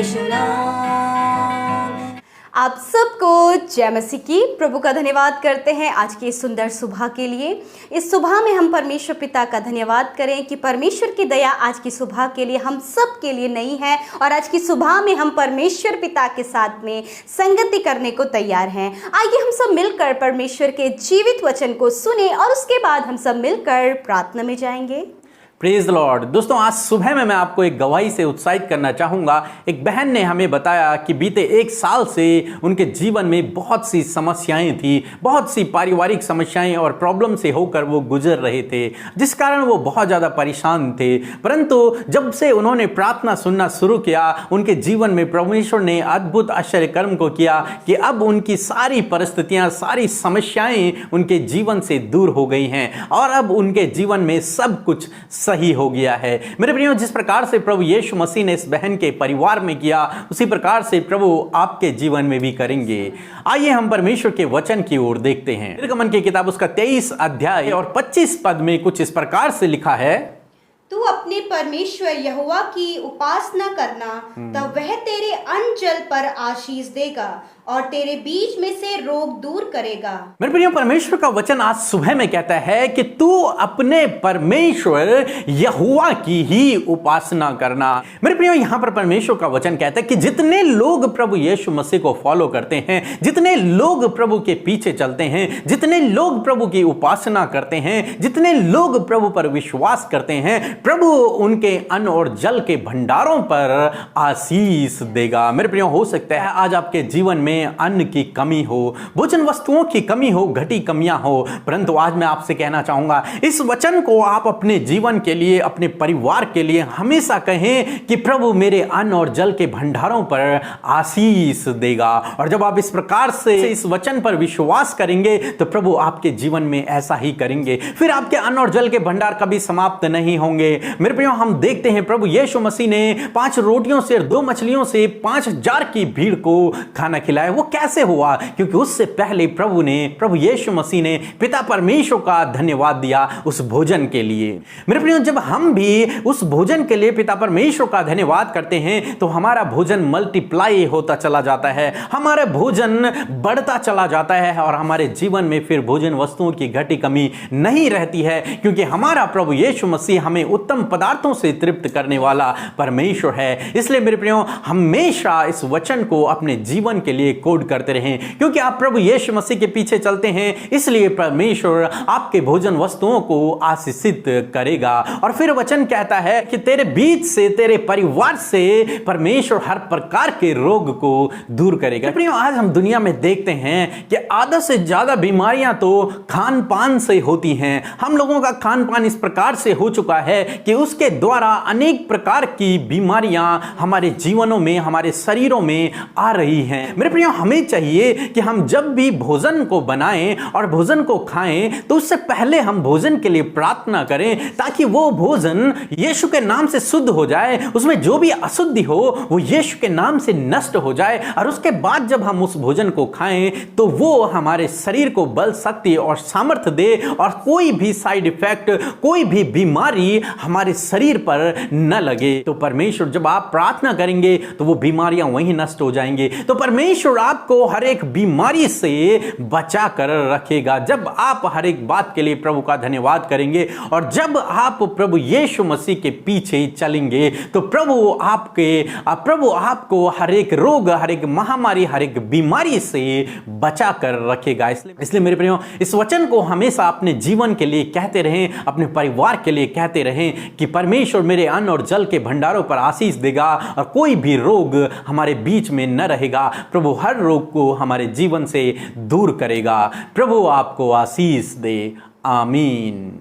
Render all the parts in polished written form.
यीशु नाम। आप सबको जय मसीह की। प्रभु का धन्यवाद करते हैं आज की इस सुंदर सुबह के लिए। इस सुबह में हम परमेश्वर पिता का धन्यवाद करें कि परमेश्वर की दया आज की सुबह के लिए हम सब के लिए नई है और आज की सुबह में हम परमेश्वर पिता के साथ में संगति करने को तैयार हैं। आइए हम सब मिलकर परमेश्वर के जीवित वचन को सुने और उसके बाद हम सब मिलकर प्रार्थना में जाएंगे। Praise the Lord. दोस्तों, आज सुबह में मैं आपको एक गवाही से उत्साहित करना चाहूँगा। एक बहन ने हमें बताया कि बीते 1 साल से उनके जीवन में बहुत सी समस्याएं थी, बहुत सी पारिवारिक समस्याएं और प्रॉब्लम से होकर वो गुजर रहे थे, जिस कारण वो बहुत ज़्यादा परेशान थे। परंतु जब से उन्होंने प्रार्थना सुनना शुरू किया, उनके जीवन में परमेश्वर ने अद्भुत आश्चर्य कर्म को किया कि अब उनकी सारी परिस्थितियाँ, सारी समस्याएं उनके जीवन से दूर हो गई हैं और अब उनके जीवन में सब कुछ सही हो गया है। मेरे प्रियो, जिस प्रकार से प्रभु यीशु मसीह ने इस बहन के परिवार में किया, उसी प्रकार से प्रभु आपके जीवन में भी करेंगे। आइए हम परमेश्वर के वचन की ओर देखते हैं। निर्गमन की किताब उसका 23 अध्याय और 25 पद में कुछ इस प्रकार से लिखा है, तू अपने परमेश्वर यहोवा की उपासना करना, तब वह तेरे अन्न जल पर आशीष देगा और तेरे बीच में से रोग दूर करेगा। मेरे प्रिय, परमेश्वर का वचन आज सुबह में कहता है कि तू अपने परमेश्वर यहोवा की ही उपासना करना। मेरे प्रिय, यहां पर परमेश्वर का वचन कहता है कि जितने लोग प्रभु यीशु मसीह को फॉलो करते हैं, जितने लोग प्रभु के पीछे चलते हैं, जितने लोग प्रभु की उपासना करते हैं, जितने लोग प्रभु पर विश्वास करते हैं, प्रभु उनके अन्न और जल के भंडारों पर आशीष देगा। मेरे प्रिय, हो सकता है आज आपके जीवन में अन्न की कमी हो, भोजन वस्तुओं की कमी हो, घटी कमियां हो, परंतु आज मैं आपसे कहना चाहूंगा, इस वचन को आप अपने जीवन के लिए, अपने परिवार के लिए हमेशा कहें कि प्रभु मेरे अन्न और जल के भंडारों पर आशीष देगा। और जब आप इस प्रकार से इस वचन पर विश्वास करेंगे तो प्रभु आपके जीवन में ऐसा ही करेंगे। फिर आपके अन्न और जल के भंडार कभी समाप्त नहीं होंगे। मेरे प्रियो, हम देखते हैं प्रभु यीशु मसीह ने 5 रोटियों से 2 मछलियों से 5000 की भीड़ को खाना खिलाया। वो कैसे हुआ? क्योंकि उससे पहले प्रभु यीशु मसीह ने पिता परमेश्वर का धन्यवाद दिया उस भोजन के लिए। मेरे प्रियो, जब हम भी उस भोजन के लिए पिता परमेश्वर का धन्यवाद करते हैं तो हमारा भोजन मल्टीप्लाई होता चला जाता है, हमारा भोजन बढ़ता चला जाता है और हमारे जीवन में फिर भोजन वस्तुओं की घटी कमी नहीं रहती है, क्योंकि हमारा प्रभु यीशु मसीह हमें उत्तम पदार्थों से तृप्त करने वाला परमेश्वर है। इसलिए मेरे प्रियो, हमेशा इस वचन को अपने जीवन के लिए कोड करते रहें, क्योंकि आप प्रभु यीशु मसीह के पीछे चलते हैं, इसलिए परमेश्वर आपके भोजन वस्तुओं को आशीषित करेगा। और फिर वचन कहता है कि तेरे बीच से, तेरे परिवार से परमेश्वर हर प्रकार के रोग को दूर करेगा। प्रियो, आज हम दुनिया में देखते हैं कि आधा से ज्यादा बीमारियां तो खान पान से होती हैं। हम लोगों का खान पान इस प्रकार से हो चुका है कि उसके द्वारा अनेक प्रकार की बीमारियां हमारे जीवनों में, हमारे शरीरों में आ रही हैं। मेरे प्रियो, हमें चाहिए कि हम जब भी भोजन को बनाएं और भोजन को खाएं तो उससे पहले हम भोजन के लिए प्रार्थना करें, ताकि वो भोजन यीशु के नाम से शुद्ध हो जाए, उसमें जो भी अशुद्धि हो वो यीशु के नाम से नष्ट हो जाए। और उसके बाद जब हम उस भोजन को खाएं तो वो हमारे शरीर को बल, शक्ति और सामर्थ्य दे और कोई भी साइड इफेक्ट, कोई भी बीमारी हमारे शरीर पर न लगे। तो परमेश्वर, जब आप प्रार्थना करेंगे तो वो बीमारियां वहीं नष्ट हो जाएंगे। तो परमेश्वर आपको हर एक बीमारी से बचा कर रखेगा जब आप हर एक बात के लिए प्रभु का धन्यवाद करेंगे। और जब आप प्रभु यीशु मसीह के पीछे चलेंगे तो प्रभु आपको हर एक रोग, हर एक महामारी, हर एक बीमारी से बचा कर रखेगा। इसलिए मेरे प्रियो, इस वचन को हमेशा अपने जीवन के लिए कहते रहें, अपने परिवार के लिए कहते रहें कि परमेश्वर मेरे अन्न और जल के भंडारों पर आशीष देगा और कोई भी रोग हमारे बीच में न रहेगा। प्रभु हर रोग को हमारे जीवन से दूर करेगा। प्रभु आपको आशीष दे। आमीन।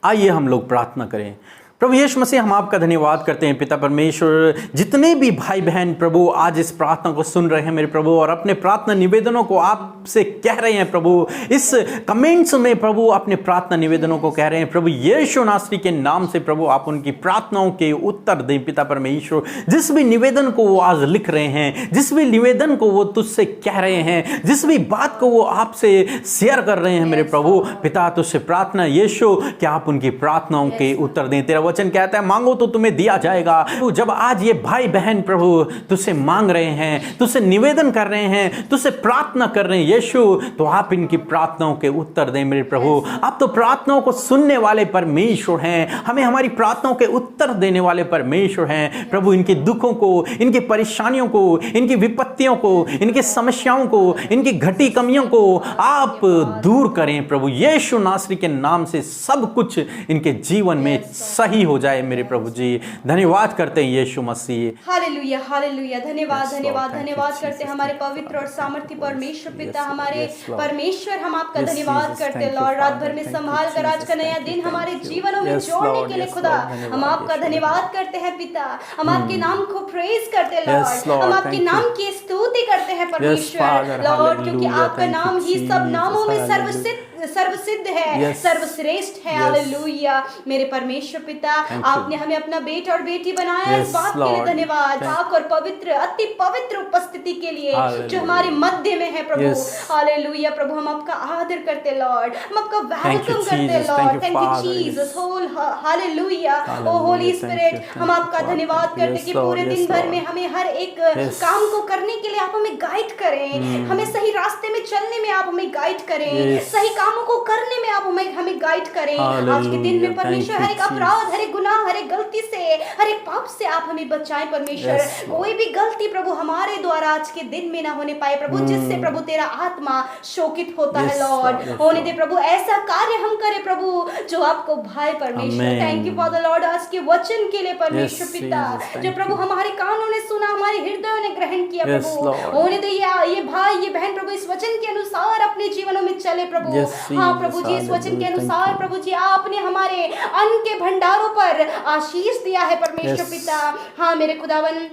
आइए हम लोग प्रार्थना करें। प्रभु यीशु मसीह, हम आपका धन्यवाद करते हैं पिता परमेश्वर, जितने भी भाई बहन प्रभु आज इस प्रार्थना को सुन रहे हैं मेरे प्रभु, और अपने प्रार्थना निवेदनों को आपसे कह रहे हैं प्रभु, इस कमेंट्स में प्रभु अपने प्रार्थना निवेदनों को कह रहे हैं प्रभु यीशु नासरी के नाम से प्रभु आप उनकी प्रार्थनाओं के उत्तर दें पिता परमेश्वर। जिस भी निवेदन को वो आज लिख रहे हैं, जिस भी निवेदन को वो तुझसे कह रहे हैं, जिस भी बात को वो आपसे शेयर कर रहे हैं मेरे प्रभु पिता, तुझसे प्रार्थना यीशु कि आप उनकी प्रार्थनाओं के उत्तर दें। तेरा वचन कहता है मांगो तो तुम्हें दिया जाएगा। जब आज ये भाई बहन प्रभु तुझसे मांग रहे हैं, तुझसे निवेदन कर रहे हैं, तुझसे प्रार्थना कर रहे हैं यीशु, तो आप इनकी प्रार्थनाओं के उत्तर दें मेरे प्रभु। आप तो प्रार्थनाओं को सुनने वाले परमेश्वर हैं, हमें हमारी प्रार्थनाओं के उत्तर देने वाले परमेश्वर हैं प्रभु। इनके दुखों को, इनकी परेशानियों को, इनकी विपत्तियों को, इनकी समस्याओं को, इनकी घटी कमियों को आप दूर करें प्रभु। यीशु नासरी के नाम से सब कुछ इनके जीवन में सही हो जाए मेरे प्रभु जी। धन्यवाद करते हैं यीशु मसीह। Hallelujah hallelujah. धन्यवाद धन्यवाद धन्यवाद करते हैं हमारे पवित्र और सामर्थी परमेश्वर पिता, हमारे परमेश्वर। हम आपका धन्यवाद करते हैं लॉर्ड, रात भर में संभाल कर आज का नया दिन हमारे जीवनों में जोड़ने के लिए खुदा हम आपका धन्यवाद करते हैं पिता। हम आपके नाम को प्रेज करते हैं लॉर्ड, हम आपके नाम की स्तुति करते हैं परमेश्वर लॉर्ड, क्योंकि आपका नाम ही सब नामों में सर्वसिद्ध है, सर्वश्रेष्ठ है। हालेलुया मेरे परमेश्वर पिता, आपने हमें अपना बेटा और बेटी बनाया, इस बात के लिए धन्यवाद। पाक और पवित्र, अति पवित्र उपस्थिति के लिए जो हमारे मध्य में है प्रभु। हालेलुया प्रभु, हम आपका आदर करते लॉर्ड, हम आपका वेलकम करते lord. Thank you Jesus. Hallelujah O holy spirit, हम आपका धन्यवाद करते कि पूरे दिन भर में हमें हर एक काम को करने के लिए आप हमें गाइड करें, हमें सही रास्ते में चलने में आप हमें गाइड करें, सही कामों को करने में आप हमें गाइड करें। आज के दिन में परमेश्वर हर एक अपराध, हर एक गुनाह, हर एक गलती से, हर एक पाप से आप हमें बचाएं परमेश्वर। कोई भी गलती प्रभु हमारे द्वारा आज के दिन में ना होने पाए प्रभु, जिससे प्रभु तेरा आत्मा शोकित होता है लॉर्ड। होने दे प्रभु, ऐसा कार्य हम करें प्रभु जो आपको भाई परमेश्वर। Thank you for the Lord, आज के वचन के लिए परमेश्वर पिता, जो प्रभु हमारे कानों ने सुना, हमारे हृदयों ने ग्रहण किया प्रभु। होने दे ये भाई ये बहन प्रभु इस वचन के अनुसार अपने जीवनों में चले प्रभु। हाँ प्रभु जी, इस वचन के अनुसार प्रभु जी आपने हमारे अन्न के भंडारों पर आशीष दिया है परमेश्वर पिता। हाँ मेरे खुदावन,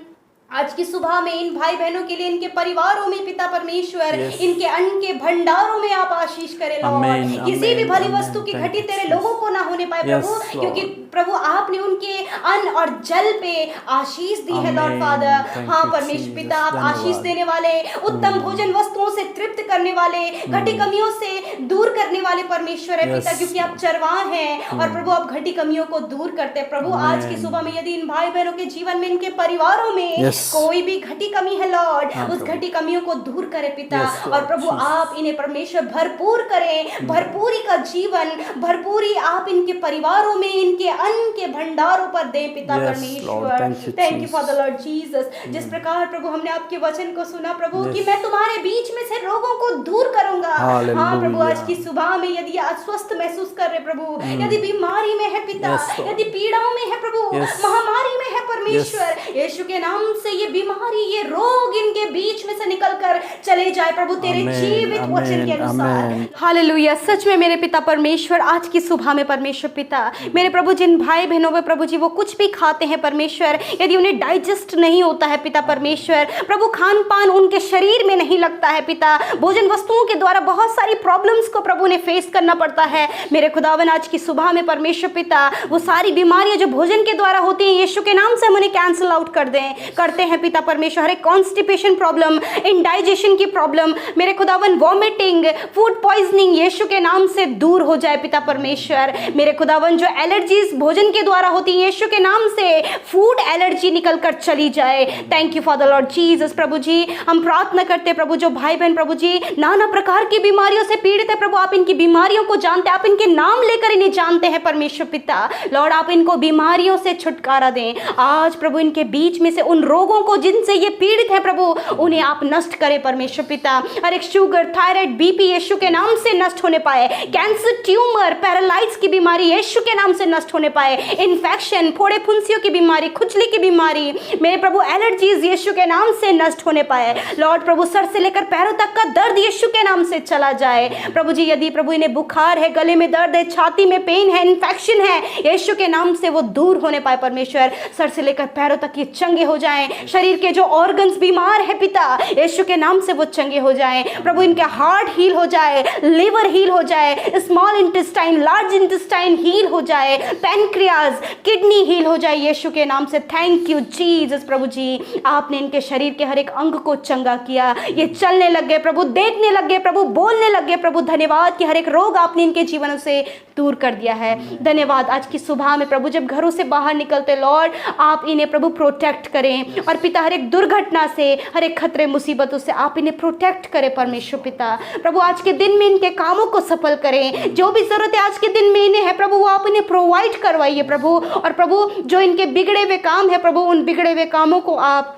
आज की सुबह में इन भाई बहनों के लिए, इनके परिवारों में पिता परमेश्वर, इनके अन्न के भंडारों में आप आशीष करें लॉर्ड। किसी भी भली वस्तु की घटी तेरे लोगों को ना होने पाए प्रभु, क्योंकि प्रभु आपने उनके अन्न और जल पे आशीष दी है लॉर्ड फादर। हाँ परमेश्वर पिता, आप आशीष देने वाले, उत्तम भोजन वस्तुओं से तृप्त करने वाले, घटी कमियों से दूर करने वाले परमेश्वर है पिता, क्योंकि आप चरवाह हैं और प्रभु आप घटी कमियों को दूर करते हैं प्रभु। आज की सुबह में यदि इन भाई बहनों के जीवन में, इनके परिवारों में कोई भी घटी कमी है लॉर्ड, उस घटी कमियों को दूर करें पिता। और प्रभु आप इन्हें परमेश्वर भरपूर करें, भरपूरी का जीवन, भरपूरी आप इनके परिवारों में, इनके अन्न के भंडारों पर दें पिता परमेश्वर। Thank you for the lord Jesus. जिस प्रकार प्रभु हमने आपके वचन को सुना प्रभु कि मैं तुम्हारे बीच में से रोगों को दूर करूंगा। हाँ प्रभु, आज की सुबह में यदि अस्वस्थ महसूस कर रहे प्रभु, यदि बीमारी में है पिता, यदि पीड़ाओं में है प्रभु, महामारी में है परमेश्वर, यीशु के नाम से ये बीमारी, ये रोग इनके बीच में से निकलकर चले जाए प्रभु तेरे जीवित वचन के अनुसार। हालेलुया। सच में मेरे पिता परमेश्वर, आज की सुबह में परमेश्वर पिता, मेरे प्रभु जिन भाई बहनों में प्रभु जी वो कुछ भी खाते हैं परमेश्वर, यदि उन्हें डाइजेस्ट नहीं होता है पिता परमेश्वर, प्रभु खान पान उनके शरीर में नहीं लगता है पिता, भोजन वस्तुओं के द्वारा बहुत सारी प्रॉब्लम्स को प्रभु ने फेस करना पड़ता है मेरे खुदावन। आज की सुबह में परमेश्वर पिता वो सारी बीमारियां जो भोजन के द्वारा होती हैं, यीशु के नाम से हम उन्हें कैंसिल आउट करते हैं पिता परमेश्वर। हर एक कॉन्स्टिपेशन प्रॉब्लम, इंडाइजेशन की प्रॉब्लम मेरे खुदावन, वॉमिटिंग, फूड पॉइजनिंग यीशु के नाम से दूर हो जाए पिता परमेश्वर। मेरे खुदावन जो एलर्जीज भोजन के द्वारा होती है, यीशु के नाम से फूड एलर्जी निकल कर चली जाए। Thank you for the lord Jesus. प्रभु जी हम प्रार्थना करते प्रभु, जो भाई बहन प्रभु जी नाना प्रकार की बीमारियों से पीड़ित है प्रभु, आप इनकी बीमारियों को जानते हैं, आप इनके नाम लेकर इन्हें जानते हैं परमेश्वर पिता। लॉर्ड आप इनको बीमारियों से छुटकारा दें आज प्रभु, इनके बीच में से उन रोगों को जिनसे ये पीड़ित है प्रभु, उन्हें आप नष्ट करें परमेश्वर पिता। हर एक शुगर, थायराइड, बीपी यीशु के नाम से नष्ट होने पाए, कैंसर, ट्यूमर, पैरालाइज की बीमारी यीशु के नाम से नष्ट होने पाए, इन्फेक्शन, फोड़े फुंसियों की बीमारी, खुजली की बीमारी मेरे प्रभु, एलर्जीज यीशु के नाम से नष्ट होने पाए। लॉर्ड प्रभु सर से लेकर पैरों तक का दर्द यीशु के नाम से चला जाए प्रभु जी। यदि प्रभु इन्हें बुखार है, गले में दर्द है, छाती में पेन है, इन्फेक्शन है, यीशु के नाम से वो दूर होने पाए परमेश्वर। सर से लेकर पैरों तक ये चंगे हो जाएं। शरीर के जो ऑर्गन्स बीमार है पिता, यीशु के नाम से वो चंगे हो जाएं। प्रभु इनके हार्ट हील हो जाए, लिवर हील हो जाए, small intestine, large intestine heal हो जाए, पैनक्रियाज, किडनी हील हो जाए यीशु के नाम से। Thank you Jesus. प्रभु जी, आपने इनके शरीर के हर एक अंग को चंगा किया, ये चलने लग गए प्रभु, देखने लग गए प्रभु, बोलने लग गए प्रभु। धन्यवाद कि हर एक रोग आपने इनके जीवनों से दूर कर दिया है। धन्यवाद आज की सुबह में प्रभु, जब घरों से बाहर निकलते लॉर्ड, आप इन्हें प्रभु प्रोटेक्ट करें। और पिता हर एक दुर्घटना से, हर एक खतरे मुसीबतों से आप इन्हें प्रोटेक्ट करें परमेश्वर पिता। प्रभु आज के दिन में इनके कामों को सफल करें, जो भी जरूरत है आज के दिन में इन्हें है प्रभु, वो आप इन्हें प्रोवाइड करवाइए प्रभु। और प्रभु जो इनके बिगड़े हुए काम है प्रभु, उन बिगड़े हुए कामों को आप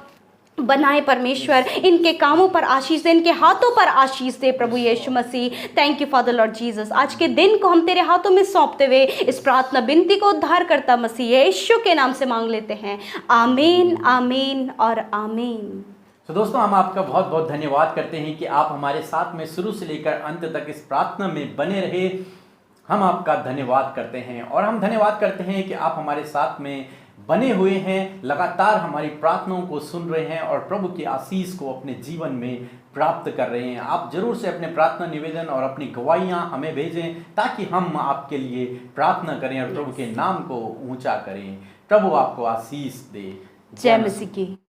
बनाए परमेश्वर। इनके कामों पर आशीष दे, इनके हाथों पर आशीष दे प्रभु यीशु मसीह। Thank you father lord Jesus. आज के दिन को हम तेरे हाथों में सौंपते हुए इस प्रार्थना विनती को उद्धार करता मसीह यीशु के नाम से मांग लेते हैं। आमीन, आमीन और आमीन। तो दोस्तों, हम आपका बहुत बहुत धन्यवाद करते हैं कि आप हमारे साथ में शुरू से लेकर अंत तक इस प्रार्थना में बने रहे। हम आपका धन्यवाद करते हैं और हम धन्यवाद करते हैं कि आप हमारे साथ में बने हुए हैं, लगातार हमारी प्रार्थनाओं को सुन रहे हैं और प्रभु की आशीष को अपने जीवन में प्राप्त कर रहे हैं। आप जरूर से अपने प्रार्थना निवेदन और अपनी गवाहियां हमें भेजें ताकि हम आपके लिए प्रार्थना करें और प्रभु के नाम को ऊंचा करें। प्रभु आपको आशीष दे। जय मसीह की।